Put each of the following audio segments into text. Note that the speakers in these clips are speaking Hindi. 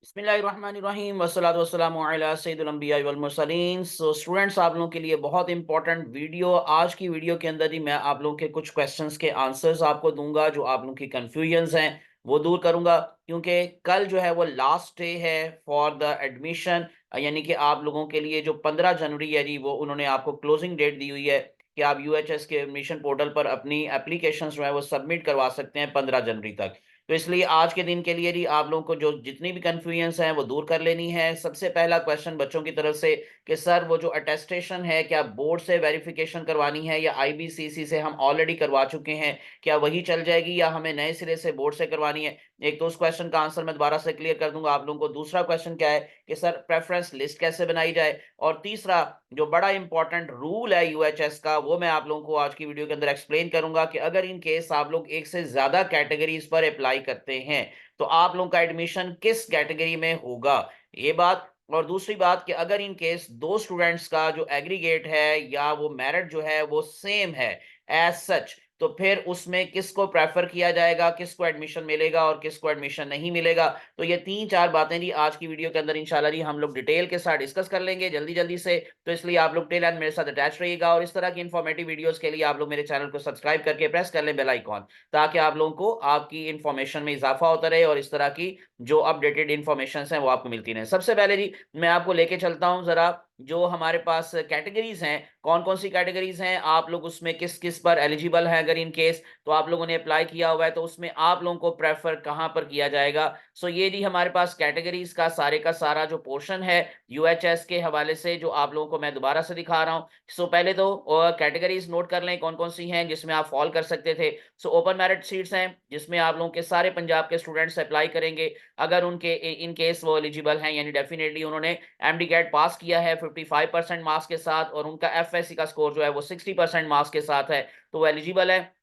बिस्मिल्लाहिर्रहमानिर्रहीम वस्सलातु वस्सलामु अला सय्यिदिल अंबिया वल मुरसलीन। सो स्टूडेंट्स, आप लोगों के लिए बहुत इंपॉर्टेंट वीडियो, आज की वीडियो के अंदर ही मैं आप लोगों के कुछ क्वेश्चंस के आंसर्स आपको दूंगा, जो आप लोगों की कंफ्यूजन्स हैं वो दूर करूंगा। क्योंकि कल जो है वो लास्ट डे है फॉर द एडमिशन, यानी कि आप लोगों के लिए जो 15 जनवरी है जी, वो उन्होंने आपको क्लोजिंग डेट दी हुई है कि आप यूएचएस के एडमिशन पोर्टल पर अपनी एप्लीकेशन जो है वो सबमिट करवा सकते हैं 15 जनवरी तक। तो इसलिए आज के दिन के लिए जी आप लोगों को जो जितनी भी कन्फ्यूजन्स हैं वो दूर कर लेनी है। सबसे पहला क्वेश्चन बच्चों की तरफ से कि सर वो जो अटेस्टेशन है क्या बोर्ड से वेरिफिकेशन करवानी है या आईबीसीसी से हम ऑलरेडी करवा चुके हैं, क्या वही चल जाएगी या हमें नए सिरे से बोर्ड से करवानी है। एक तो उस क्वेश्चन का आंसर मैं दोबारा से क्लियर कर दूंगा आप लोगों को। दूसरा क्वेश्चन क्या है कि सर प्रेफरेंस लिस्ट कैसे बनाई जाए, और तीसरा जो बड़ा इंपॉर्टेंट रूल है यूएचएस का, वो मैं आप लोगों को आज की वीडियो के अंदर एक्सप्लेन करूंगा कि अगर इन केस आप लोग एक से ज्यादा कैटेगरीज पर अप्लाई करते हैं तो आप लोगों का एडमिशन किस कैटेगरी में होगा, ये बात। और दूसरी बात कि अगर इन केस दो स्टूडेंट्स का जो एग्रीगेट है या वो मेरिट जो है वो सेम है एज सच, तो फिर उसमें किसको प्रेफर किया जाएगा, किसको एडमिशन मिलेगा और किसको एडमिशन नहीं मिलेगा। तो ये तीन चार बातें जी आज की वीडियो के अंदर इंशाल्लाह जी हम लोग डिटेल के साथ डिस्कस कर लेंगे जल्दी जल्दी से। तो इसलिए आप लोग टिल एंड मेरे साथ अटैच रहिएगा, और इस तरह की इन्फॉर्मेटिव वीडियोस के लिए आप लोग मेरे चैनल को सब्सक्राइब करके प्रेस कर लें बेल आइकॉन, ताकि आप लोगों को आपकी इन्फॉर्मेशन में इजाफा होता रहे और इस तरह की जो अपडेटेड इन्फॉर्मेशन है वो आपको मिलती रहे। सबसे पहले जी मैं आपको लेके चलता हूं जरा जो हमारे पास कैटेगरीज हैं, कौन कौन सी कैटेगरीज हैं, आप लोग उसमें किस किस पर एलिजिबल हैं। अगर इन केस तो आप लोगों ने अप्लाई किया हुआ है तो उसमें आप लोगों को प्रेफर कहां पर किया जाएगा। सो ये जी हमारे पास कैटेगरीज का सारा जो पोर्शन है यूएचएस के हवाले से जो आप लोगों को मैं दोबारा से दिखा रहा हूं। सो पहले तो कैटेगरीज नोट कर लें कौन कौन सी हैं जिसमें आप फॉल कर सकते थे। सो ओपन मेरिट सीट्स हैं जिसमें आप लोगों के सारे पंजाब के स्टूडेंट्स अप्लाई करेंगे अगर उनके इन केस वो एलिजिबल हैं, यानी डेफिनेटली उन्होंने एमडी कैट पास किया है 55% मार्क्स के साथ और उनका एफएससी का स्कोर जो है वो 60% मार्क्स के साथ है, तो वो एलिजिबल है।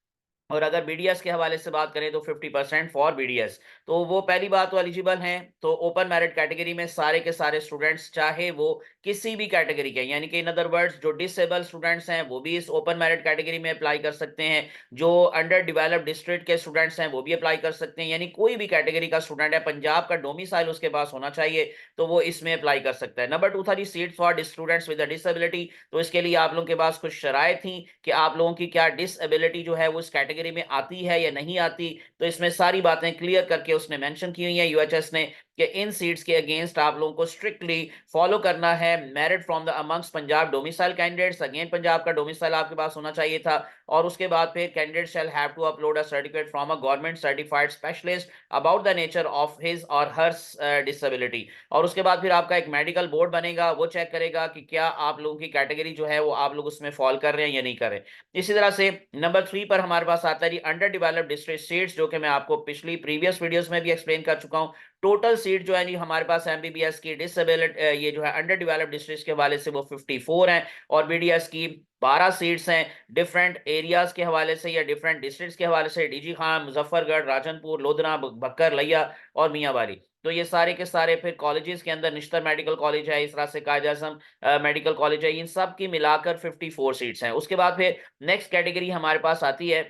और अगर बीडीएस के हवाले से बात करें तो 50% फॉर बीडीएस, तो वो पहली बात तो एलिजिबल हैं। तो ओपन मेरिट कैटेगरी में सारे के सारे स्टूडेंट्स, चाहे वो किसी भी कैटेगरी के, यानी कि इन अदर वर्ड्स जो डिसेबल स्टूडेंट्स हैं वो भी इस ओपन मेरिट कैटेगरी में अप्लाई कर सकते हैं, जो अंडर डेवलप्ड डिस्ट्रिक्ट के स्टूडेंट्स हैं वो भी अप्लाई कर सकते हैं, यानी कोई भी कैटेगरी का स्टूडेंट है, पंजाब का डोमिसाइल उसके पास होना चाहिए तो वो इसमें अप्लाई कर सकता है। नंबर 2 था G seat for students with disability. तो इसके लिए आप लोगों के पास कुछ शराइत थी कि आप लोगों की क्या डिसेबिलिटी जो है वो इस कैटेगरी में आती है या नहीं आती। तो इसमें सारी बातें क्लियर करके उसने मेंशन की हुई है यूएचएस ने कि इन सीट्स के अगेंस्ट आप लोगों को स्ट्रिक्टली फॉलो करना है merit from the amongst Punjab domicile candidates. Again Punjab का डोमिसाइल आपके पास होना चाहिए था। और उसके बाद फिर candidate shall have to upload a certificate from a government certified specialist about the nature of his or her disability. और उसके बाद फिर आपका एक मेडिकल बोर्ड बनेगा, वो चेक करेगा कि क्या आप लोगों की कैटेगरी जो है वो आप लोग उसमें फॉल कर रहे हैं या नहीं कर रहे। इसी तरह से नंबर 3 पर हमारे पास आता है जी अंडर डेवलप्ड डिस्ट्रिक्ट सीट्स, जो कि मैं आपको पिछली प्रीवियस वीडियोस में भी एक्सप्लेन कर चुका हूं। टोटल सीट जो है जी हमारे पास एमबीबीएस की डिसेबल ये जो है अंडर डेवलप्ड डिस्ट्रिक्ट के हवाले से वो 54 हैं, और बीडीएस की 12 सीट्स हैं डिफरेंट एरियाज के हवाले से या डिफरेंट डिस्ट्रिक्ट्स के हवाले से, डीजी खान, मुजफ्फरगढ़, राजनपुर, लोधना, बक्कर, लिया और मियांवाली। तो ये सारे के सारे फिर कॉलेजेस के अंदर निश्तर मेडिकल कॉलेज है, इस तरह से कायद आजम मेडिकल कॉलेज है, इन सब की मिलाकर 54 सीट्स हैं। उसके बाद फिर नेक्स्ट कैटेगरी हमारे पास आती है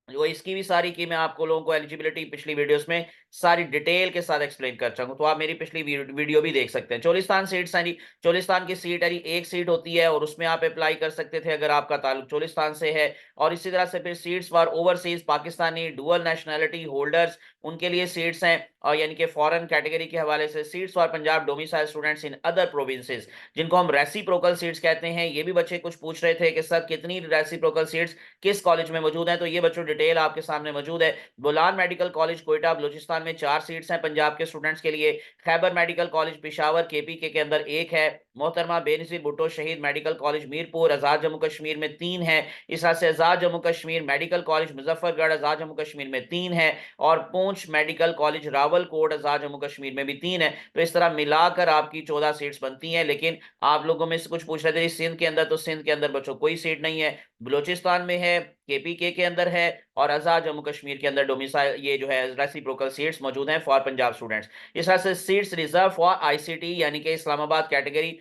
जो इसकी भी सारी की मैं आपको लोगों को एलिजिबिलिटी पिछली वीडियोस में सारी डिटेल के साथ एक्सप्लेन कर चुका हूं, तो आप मेरी पिछली वीडियो भी देख सकते हैं। चोलिस्तान सीट्स हैं जी, चोलिस्तान की सीट है जी, एक सीट होती है और उसमें आप अप्लाई कर सकते थे अगर आपका ताल्लुक चोलिस्तान से है। और इसी तरह से फिर seats for overseas Pakistani dual nationality holders, उनके लिए सीट्स हैं, और यानी कि फॉरेन कैटेगरी के हवाले से seats for Punjab domicile students in other provinces, जिनको हम रेसिप्रोकल सीट्स कहते हैं। ये भी बच्चे कुछ पूछ रहे थे कि सर कितनी रेसिप्रोकल सीट्स किस कॉलेज में मौजूद हैं, तो ये बच्चों डिटेल आपके सामने मौजूद है। बोलान मेडिकल कॉलेज कोयटा बलूचिस्तान में 4 सीट्स हैं पंजाब के स्टूडेंट्स के लिए। Khyber medical college Peshawar KPK के अंदर एक है। मोहतरमा बेनजीर भुट्टो शहीद मेडिकल कॉलेज मीरपुर आजाद जम्मू कश्मीर में 3 है। इस तरह से आजाद जम्मू कश्मीर मेडिकल कॉलेज मुजफ्फरगढ़ आजाद जम्मू कश्मीर में 3 है। और पूंछ मेडिकल कॉलेज रावलकोट आजाद जम्मू कश्मीर में भी 3 है। तो इस तरह मिलाकर आपकी 14 सीट्स बनती हैं। लेकिन आप लोगों में से कुछ पूछ रहे थे सिंध के अंदर, तो सिंध के अंदर बच्चों कोई सीट नहीं है। बलूचिस्तान में है, केपीके के अंदर है, और आजाद जम्मू कश्मीर के अंदर डोमिसाइल ये जो है रेसिप्रोकल सीट्स मौजूद हैं फॉर पंजाब स्टूडेंट्स। इस तरह से सीट्स रिजर्व फॉर आईसीटी यानी कि इस्लामाबाद कैटेगरी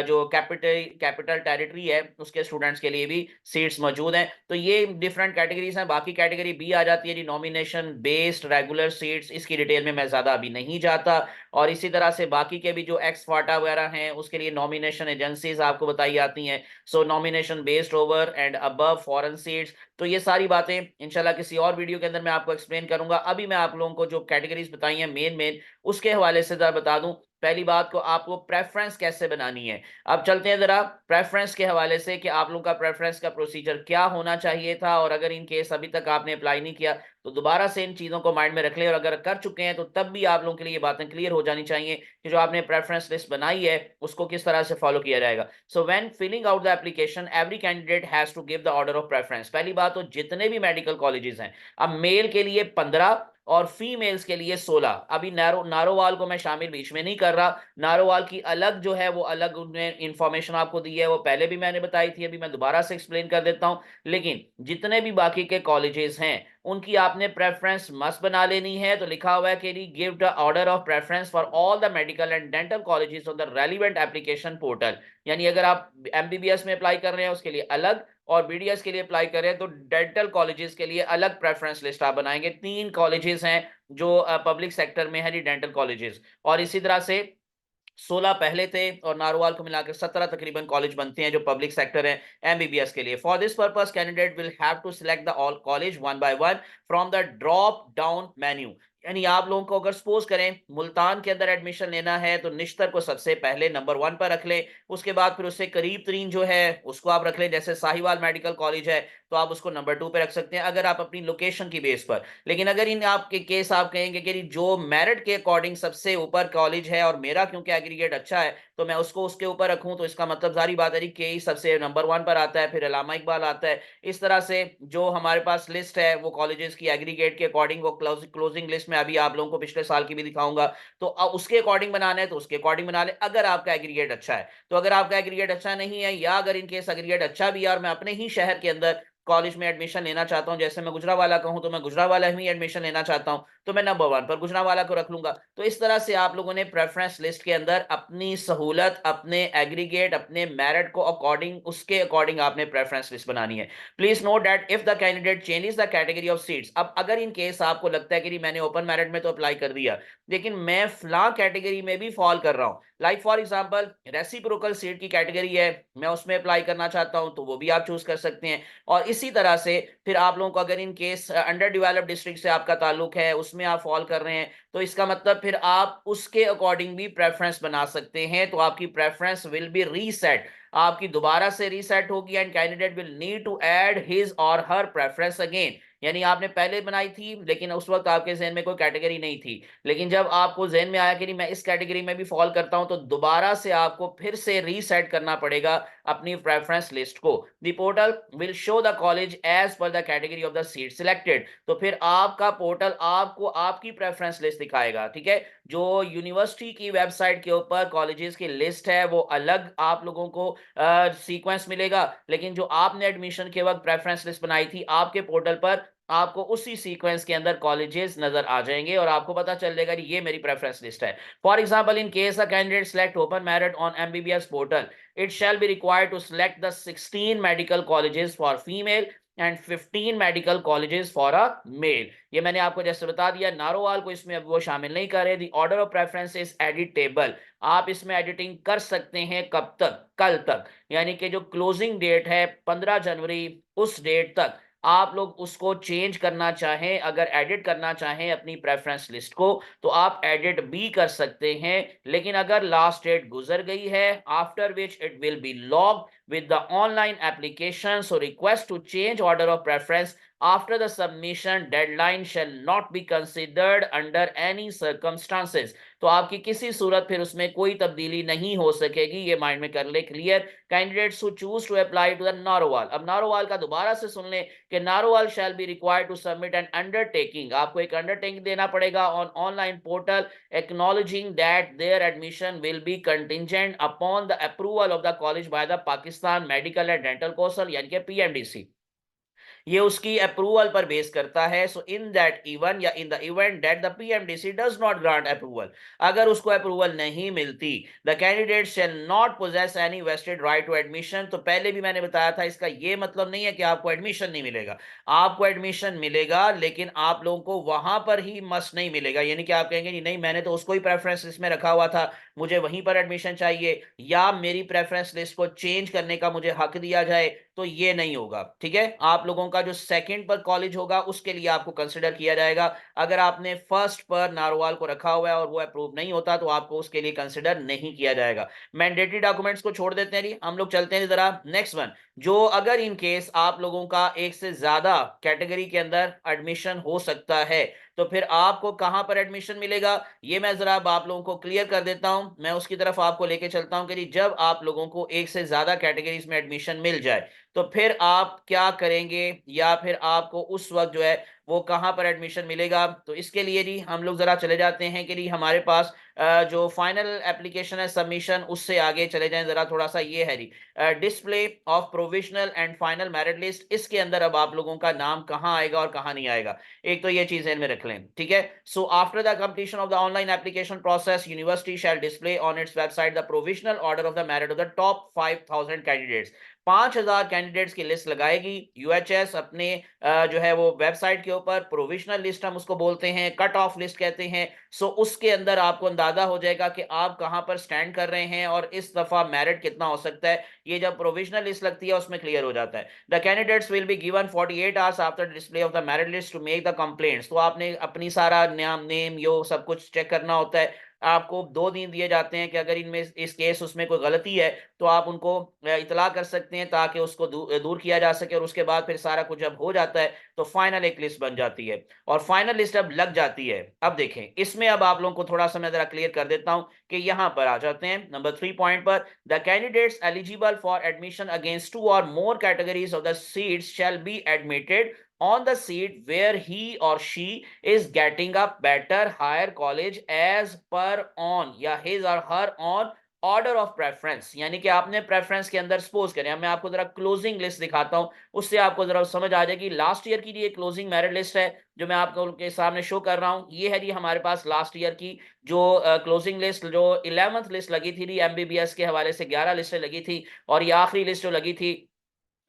जो कैपिटल टेरिटरी है उसके स्टूडेंट्स के लिए भी सीट्स मौजूद हैं। तो ये डिफरेंट कैटेगरीज हैं। बाकी कैटेगरी बी आ जाती है जी, नॉमिनेशन बेस्ड रेगुलर सीट्स, इसकी डिटेल में मैं ज्यादा अभी नहीं जाता। और इसी तरह से बाकी के भी जो एक्स फाटा वगैरह हैं उसके लिए नॉमिनेशन एजेंसीज आपको बताई जाती हैं। So nomination based over and above foreign seats. तो ये सारी बातें इंशाल्लाह किसी और वीडियो के अंदर मैं आपको एक्सप्लेन करूंगा। अभी मैं आप लोगों को जो कैटेगरीज बताई हैं मेन मेन, उसके हवाले से जरा बता दूं। पहली बात को आपको प्रेफरेंस कैसे बनानी है। अब चलते हैं जरा प्रेफरेंस के हवाले से कि आप लोगों का प्रेफरेंस का प्रोसीजर क्या होना चाहिए था, और अगर इन केस अभी तक आपने अप्लाई नहीं किया तो दोबारा से इन चीजों को माइंड में रख लें, और अगर कर चुके हैं तो तब भी आप लोगों के लिए ये बातें क्लियर हो जानी चाहिए कि जो आपने प्रेफरेंस लिस्ट बनाई है उसको किस तरह से फॉलो किया जाएगा। So when filling out the application every candidate has to give the order of preference. पहली बात तो जितने भी मेडिकल कॉलेजेस हैं, अब मेल के लिए 15 और फीमेल्स के लिए 16। अभी नारोवाल को मैं शामिल बीच में नहीं कर रहा। नारोवाल की अलग जो है वो अलग उन्होंने इंफॉर्मेशन आपको दी है, वो पहले भी मैंने बताई थी, अभी मैं दोबारा से एक्सप्लेन कर देता हूं। लेकिन जितने भी बाकी के कॉलेजेस हैं उनकी आपने प्रेफरेंस मस्ट बना लेनी है। तो लिखा हुआ है कि give the order of preference for all the medical and dental colleges on the relevant application portal. यानी अगर आप एमबीबीएस में अप्लाई कर रहे हैं उसके लिए अलग, और बीडीएस के लिए अप्लाई कर रहे हैं तो डेंटल कॉलेजेस के लिए अलग प्रेफरेंस लिस्ट आप बनाएंगे। 3 कॉलेजेस हैं जो पब्लिक सेक्टर में है, डेंटल कॉलेजेस। और इसी तरह से 16 पहले थे और नारोवाल को मिलाकर 17 तकरीबन कॉलेज बनते हैं जो पब्लिक सेक्टर है एमबीबीएस के लिए। For this purpose candidate will have to select the all college one by one from the drop down menu. यानी आप लोगों को अगर सपोज करें मुल्तान के अंदर एडमिशन लेना है तो निश्तर को सबसे पहले नंबर 1 पर रख लें, उसके बाद फिर उससे करीब तरीन जो है उसको आप रख लें। जैसे साहिवाल मेडिकल कॉलेज है तो आप उसको नंबर 2 पे रख सकते हैं अगर आप अपनी लोकेशन की बेस पर। लेकिन अगर इन आपके केस आप कहेंगे कि जो मेरिट के अकॉर्डिंग सबसे ऊपर कॉलेज है और मेरा क्योंकि एग्रीगेट अच्छा है तो मैं उसको उसके ऊपर रखूं, तो इसका मतलब सारी बात है कि सबसे नंबर 1 पर आता है, फिर अल्लामा इकबाल आता है। इस तरह से जो हमारे पास लिस्ट है वो कॉलेजेस की एग्रीगेट के अकॉर्डिंग, वो क्लोजिंग लिस्ट में अभी आप लोगों को पिछले साल की भी दिखाऊंगा। तो उसके अकॉर्डिंग बनाना है तो उसके अकॉर्डिंग बना ले अगर आपका एग्रीगेट अच्छा है। तो अगर आपका एग्रीगेट अच्छा नहीं है, या अगर इनकेस एग्रीगेट अच्छा भी है और मैं अपने ही शहर के अंदर कॉलेज में एडमिशन लेना चाहता हूं, जैसे मैं गुजरावाला का हूं तो मैं गुजरावाला में एडमिशन लेना चाहता हूं, तो मैं नंबर 1 पर गुजरावाला को रख लूंगा। तो इस तरह से आप लोगों ने प्रेफरेंस लिस्ट के अंदर अपनी सहूलत, अपने एग्रीगेट, अपने मेरिट को अकॉर्डिंग, उसके अकॉर्डिंग आपने प्रेफरेंस लिस्ट बनानी है। Please note that if the candidate changes the category of seats. अब अगर इन केस आपको लगता है कि मैंने ओपन मेरिट में तो अप्लाई कर दिया लेकिन मैं फला कैटेगरी में भी फॉल कर रहा हूं, like for example reciprocal seat की कैटेगरी है, मैं उसमें अप्लाई करना चाहता हूं, तो वो भी आप चूज कर सकते हैं। और इसी तरह से फिर आप लोगों को अगर in case under developed district से आपका ताल्लुक है, उसमें आप फॉल कर रहे हैं, तो इसका मतलब फिर आप उसके अकॉर्डिंग भी प्रेफरेंस बना सकते हैं। तो आपकी प्रेफरेंस विल बी रीसेट, आपकी दोबारा से रीसेट होगी and candidate will need to add his or her preference again. यानी आपने पहले बनाई थी लेकिन उस वक्त आपके जहन में कोई कैटेगरी नहीं थी, लेकिन जब आपको जहन में आया कि नहीं मैं इस कैटेगरी में भी फॉल करता हूं, तो दोबारा से आपको फिर से रीसेट करना पड़ेगा अपनी प्रेफरेंस लिस्ट को। The portal will show the college as per the category of the seat selected. तो फिर आपका पोर्टल आपको आपकी प्रेफरेंस लिस्ट दिखाएगा, ठीक है। जो यूनिवर्सिटी की वेबसाइट के ऊपर कॉलेजेस की लिस्ट है वो अलग आप लोगों को सीक्वेंस मिलेगा, लेकिन जो आपने एडमिशन के वक्त प्रेफरेंस लिस्ट बनाई थी आपके पोर्टल पर आपको उसी सीक्वेंस के अंदर कॉलेजेस नजर आ जाएंगे और आपको पता चल जाएगा कि ये मेरी प्रेफरेंस लिस्ट है। For example in case a candidate select open merit on MBBS portal, it shall be required to select the 16 medical colleges for female and 15 medical colleges for a male. ये मैंने आपको जैसे बता दिया, नारोवाल को इसमें अब वो शामिल नहीं कर रहे। दी order of preference is editable, आप इसमें एडिटिंग कर सकते हैं कब तक, कल तक। यानी कि जो क्लोजिंग डेट है 15 जनवरी, उस डेट तक आप लोग उसको चेंज करना चाहें, अगर एडिट करना चाहें अपनी प्रेफरेंस लिस्ट को तो आप एडिट भी कर सकते हैं। लेकिन अगर लास्ट डेट गुजर गई है after which it will be log with the online application, so request to change order of preference after the submission deadline shall not be considered under any circumstances। तो आपकी किसी सूरत फिर उसमें कोई तब्दीली नहीं हो सकेगी, ये माइंड में कर ले clear. Candidates who choose to apply to the Narowal, अब नारोवाल का दोबारा से सुन ले कि Narowal shall be required to submit an undertaking, आपको एक अंडरटेकिंग देना पड़ेगा on online portal acknowledging that their admission will be contingent upon the approval of the college by the Pakistan Medical and Dental Council यानी कि PMDC। ये उसकी अप्रूवल पर बेस करता है। सो इन दैट इवन या in the event that the PMDC does not grant approval, अगर उसको अप्रूवल नहीं मिलती, the candidate shall not possess any vested right to admission. तो पहले भी मैंने बताया था, इसका ये मतलब नहीं है कि आपको एडमिशन नहीं मिलेगा, आपको एडमिशन मिलेगा, लेकिन आप लोगों को वहां पर ही मस्ट नहीं मिलेगा। यानी कि आप कहेंगे नहीं मैंने तो उसको ही प्रेफरेंस लिस्ट में रखा हुआ था, मुझे वहीं पर एडमिशन चाहिए, या मेरी प्रेफरेंस लिस्ट को चेंज करने का मुझे हक दिया जाए, तो ये नहीं होगा। ठीक है, आप लोगों का जो सेकंड पर कॉलेज होगा उसके लिए आपको कंसिडर किया जाएगा। अगर आपने फर्स्ट पर नारोवाल को रखा हुआ है और वो अप्रूव नहीं होता, तो आपको उसके लिए कंसिडर नहीं किया जाएगा। मैंडेटरी डॉक्यूमेंट्स को छोड़ देते हैं जी, हम लोग चलते हैं जरा नेक्स्ट वन। जो अगर इन केस आप लोगों का एक से ज्यादा कैटेगरी के अंदर एडमिशन हो सकता है, तो फिर आपको कहां पर एडमिशन मिलेगा, ये मैं जरा अब आप लोगों को क्लियर कर देता हूं। मैं उसकी तरफ आपको लेके चलता हूं कि जब आप लोगों को एक से ज्यादा कैटेगरीज में एडमिशन मिल जाए, तो फिर आप क्या करेंगे, या फिर आपको उस वक्त जो है वो कहां पर एडमिशन मिलेगा। तो इसके लिए जी हम लोग जरा चले जाते हैं कि जी हमारे पास जो फाइनल एप्लीकेशन है सबमिशन, उससे आगे चले जाएं जरा, थोड़ा सा ये है G display of provisional and final merit list. इसके अंदर अब आप लोगों का नाम कहां आएगा और कहां नहीं आएगा, एक तो ये चीज ध्यान में रख लें। ठीक है, so after the completion of the online application process, university shall display on its website the provisional order of the merit of the top 5000 candidates. 5000 candidates की लिस्ट लगाएगी यूएचएस अपने जो है वो वेबसाइट के ऊपर। प्रोविजनल लिस्ट हम उसको बोलते हैं, कट ऑफ लिस्ट कहते हैं। सो उसके अंदर आपको अंदाजा हो जाएगा कि आप कहां पर स्टैंड कर रहे हैं और इस दफा मेरिट कितना हो सकता है। ये जब प्रोविजनल लिस्ट लगती है उसमें क्लियर हो जाता है। The candidates will be given 48 hours after display of the merit list to make the complaints. तो आपने अपनी सारा नाम नेम यो सब कुछ चेक करना होता है। आपको 2 दिन दिए जाते हैं कि अगर इनमें इस केस उसमें कोई गलती है तो आप उनको इतला कर सकते हैं, ताकि उसको दूर किया जा सके। और उसके बाद फिर सारा कुछ जब हो जाता है तो फाइनल एक लिस्ट बन जाती है, और फाइनल लिस्ट अब लग जाती है। अब देखें इसमें, अब आप लोगों को थोड़ा सा मैं जरा क्लियर कर देता हूं कि यहां पर आ जाते हैं नंबर 3 पॉइंट पर। The candidates eligible for admission against 2 और more categories of the seats shall be admitted on the seat where he or she is getting a better higher college as per on या his or her on order of preference. यानी कि आपने प्रेफरेंस के अंदर सपोज करें, मैं आपको जरा क्लोजिंग लिस्ट दिखाता हूं, उससे आपको जरा समझ आ जाएगी। लास्ट ईयर की ये क्लोजिंग मेरिट लिस्ट है जो मैं आपको उनके सामने शो कर रहा हूं। ये है जी हमारे पास लास्ट ईयर की जो क्लोजिंग लिस्ट, जो 11th लिस्ट लगी थी एमबीबीएस के हवाले से 11 लिस्टें लगी थी, और ये आखिरी लिस्ट जो लगी थी,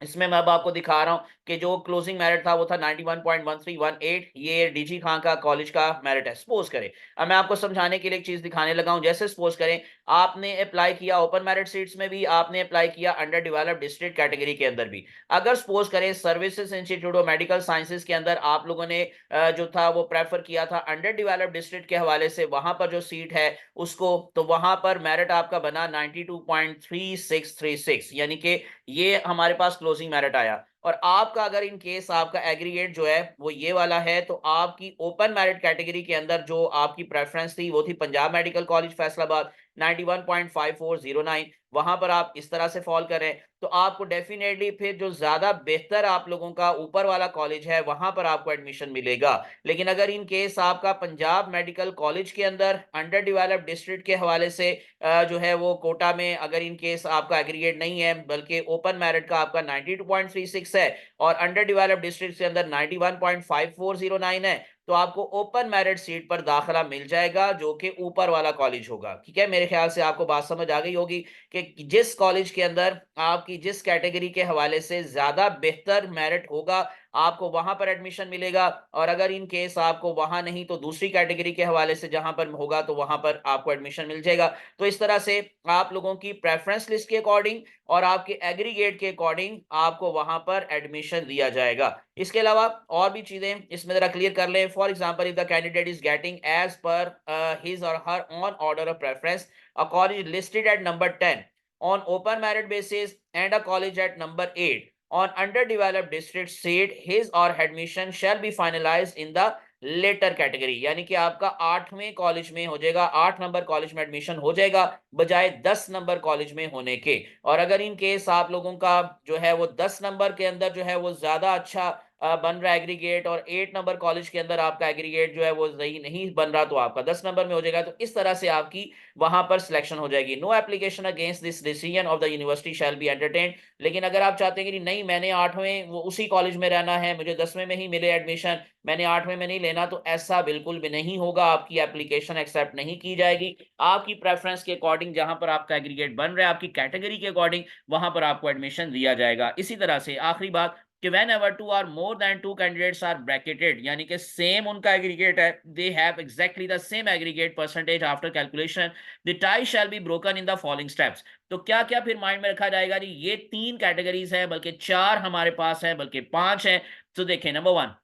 इसमें मैं अब आपको दिखा रहा हूं कि जो क्लोजिंग मेरिट था वो था 91.1318। ये डीजी खान का कॉलेज का मेरिट है। सपोज करें, अब मैं आपको समझाने के लिए एक चीज दिखाने लगा हूं। जैसे सपोज करें आपने अप्लाई किया ओपन मेरिट सीट्स में भी, आपने अप्लाई किया अंडर डेवलप्ड डिस्ट्रिक्ट कैटेगरी के अंदर भी। अगर सपोज करें services institute of medical sciences के अंदर आप लोगों ने जो था वो प्रेफर किया था अंडर डेवलप्ड डिस्ट्रिक्ट के हवाले से, वहां पर जो सीट है उसको, तो वहां पर मेरिट आपका बना 92.3636, यानी कि ये हमारे पास क्लोजिंग मेरिट आया। और आपका अगर इन केस आपका एग्रीगेट जो है वो ये वाला है, तो आपकी ओपन मेरिट कैटेगरी के अंदर जो आपकी प्रेफरेंस थी वो थी पंजाब मेडिकल कॉलेज फैसलाबाद 91.5409, वहां पर आप इस तरह से फॉल कर रहे हैं। तो आपको डेफिनेटली फिर जो ज्यादा बेहतर आप लोगों का ऊपर वाला कॉलेज है वहां पर आपको एडमिशन मिलेगा। लेकिन अगर इन केस आपका पंजाब मेडिकल कॉलेज के अंदर अंडर डेवलप्ड डिस्ट्रिक्ट के हवाले से जो है वो कोटा में अगर इन केस आपका एग्रीगेट नहीं है, बल्कि ओपन मेरिट का आपका 92.36 है और अंडर डेवलप्ड डिस्ट्रिक्ट के अंदर 91.5409 है, तो आपको ओपन मेरिट सीट पर दाखिला मिल जाएगा जो कि ऊपर वाला कॉलेज होगा। ठीक है, मेरे ख्याल से आपको बात समझ आ गई होगी कि जिस कॉलेज के अंदर आपकी जिस कैटेगरी के हवाले से ज्यादा बेहतर मेरिट होगा आपको वहां पर एडमिशन मिलेगा, और अगर इन केस आपको वहां नहीं तो दूसरी कैटेगरी के हवाले से जहां पर होगा तो वहां पर आपको एडमिशन मिल जाएगा। तो इस तरह से आप लोगों की प्रेफरेंस लिस्ट के अकॉर्डिंग और आपके एग्रीगेट के अकॉर्डिंग आपको वहां पर एडमिशन दिया जाएगा। इसके अलावा और भी चीजें इसमें जरा क्लियर कर लें। For example, if the candidate is getting as per his or her on order of preference a college listed at number 10 on open merit basis and a college at number 8 on underdeveloped district seat, his or her admission shall be finalized in the latter category. यानी कि आपका 8वें कॉलेज में हो जाएगा, 8 नंबर कॉलेज में एडमिशन हो जाएगा बजाय 10 नंबर कॉलेज में होने के। और अगर इन केस आप लोगों का जो है वो 10 नंबर के अंदर जो है वो ज्यादा अच्छा बन रहा है एग्रीगेट, और 8 नंबर कॉलेज के अंदर आपका एग्रीगेट जो है वो सही नहीं बन रहा, तो आपका 10 नंबर में हो जाएगा। तो इस तरह से आपकी वहां पर सिलेक्शन हो जाएगी। No application against this decision of the university shall be entertained. लेकिन अगर आप चाहते हैं कि नहीं, मैंने 8वें वो उसी कॉलेज में रहना है, मुझे 10वें में ही मिले एडमिशन, मैंने 8वें में नहीं लेना, तो ऐसा बिल्कुल भी नहीं होगा। आपकी एप्लीकेशन एक्सेप्ट नहीं की जाएगी। आपकी प्रेफरेंस के अकॉर्डिंग जहां पर आपका एग्रीगेट बन रहा है, आपकी कैटेगरी के अकॉर्डिंग वहां पर आपको एडमिशन दिया जाएगा। इसी तरह से आखिरी बात कि whenever two or more than two candidates are bracketed, यानी कि सेम उनका एग्रीगेट है, they have exactly the same aggregate percentage after calculation, the tie shall be broken in the following steps. तो क्या क्या फिर माइंड में रखा जाएगा जी? ये 3 कैटेगरीज है, बल्कि 4 हमारे पास है, बल्कि 5 है। तो देखें, number 1,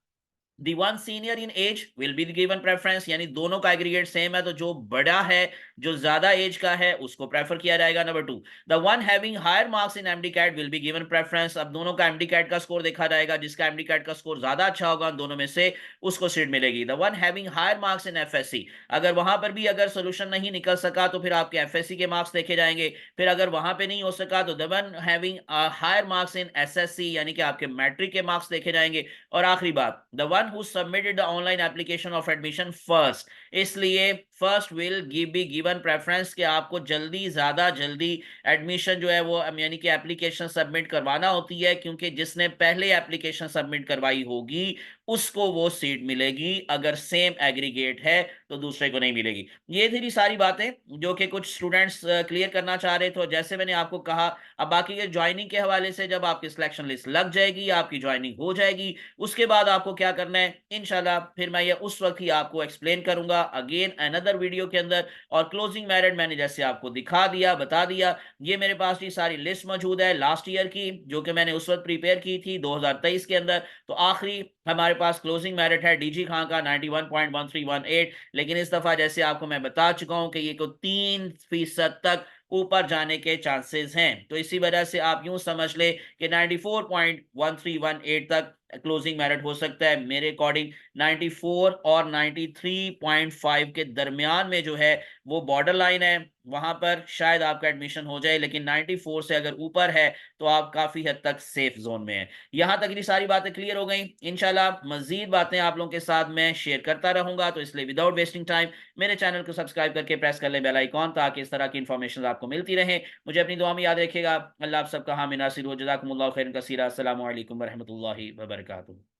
The one senior in age will be given preference, यानी दोनों का एग्रीगेट सेम है, तो जो बड़ा है, जो ज्यादा एज का है, उसको प्रेफर किया जाएगा। Number 2, the one having higher marks in MDCAT will be given preference. अब दोनों का एमडी कैट का स्कोर देखा जाएगा, जिसका एमडी कैट का स्कोर ज्यादा अच्छा होगा दोनों में से उसको सीट मिलेगी। The one having higher marks in FSc, अगर वहां पर भी अगर सोल्यूशन नहीं निकल सका तो फिर आपके एफएससी के मार्क्स देखे जाएंगे। फिर अगर वहां पे नहीं हो सका तो the one having higher marks in SSC, यानी कि आपके मैट्रिक के मार्क्स देखे जाएंगे। और आखिरी बात, the one who submitted the online application of admission first, इसलिए first will be given preference कि आपको जल्दी, ज्यादा जल्दी एडमिशन जो है वो यानी कि एप्लीकेशन सबमिट करवाना होती है, क्योंकि जिसने पहले एप्लीकेशन सबमिट करवाई होगी उसको वो सीट मिलेगी। अगर सेम एग्रीगेट है तो दूसरे को नहीं मिलेगी। ये थी सारी बातें जो कि कुछ स्टूडेंट्स क्लियर करना चाह रहे थे। जैसे मैंने आपको कहा, अब बाकी के ज्वाइनिंग के हवाले से जब आपकी सिलेक्शन लिस्ट लग जाएगी, आपकी ज्वाइनिंग हो जाएगी, उसके बाद आपको क्या करना है इंशाल्लाह फिर मैं ये उस वक्त ही आपको एक्सप्लेन करूंगा अगेन अनदर वीडियो के अंदर। और क्लोजिंग मेरिट मैंने जैसे आपको दिखा दिया, बता दिया, ये मेरे पास ये सारी लिस्ट मौजूद है लास्ट ईयर की, जो कि मैंने उस वक्त प्रिपेयर की थी 2023 के अंदर। तो आखिरी हमारे पास क्लोजिंग मेरिट है डीजी खां का 91.1318, लेकिन इस दफा जैसे आपको मैं बता चुका हूं कि ये को 3% तक ऊपर जाने के चांसेस हैं। तो इसी वजह से आप यूं समझ ले कि 94.1318 तक क्लोजिंग मेरिट हो सकता है। मेरे अकॉर्डिंग 94 और 93.5 के दरमियान में जो है वो बॉर्डर लाइन है, वहां पर शायद आपका एडमिशन हो जाए, लेकिन 94 से अगर ऊपर है तो आप काफी हद तक सेफ जोन में हैं। यहां तक ये सारी बातें क्लियर हो गई। इंशाल्लाह मजीद बातें आप लोगों के साथ मैं शेयर करता रहूंगा, तो इसलिए विदाउट वेस्टिंग टाइम मेरे चैनल को सब्सक्राइब करके प्रेस कर ले बेल आइकॉन, ताकि इस तरह की इंफॉर्मेशन आपको मिलती रहे। मुझे अपनी दुआ में याद रखिएगा। अल्लाह आप सबका हामी नासिर हो। जज़ाकुमुल्लाह खैरन कसीरा। अस्सलामु अलैकुम वरहमतुल्लाहि वबरकातुहू।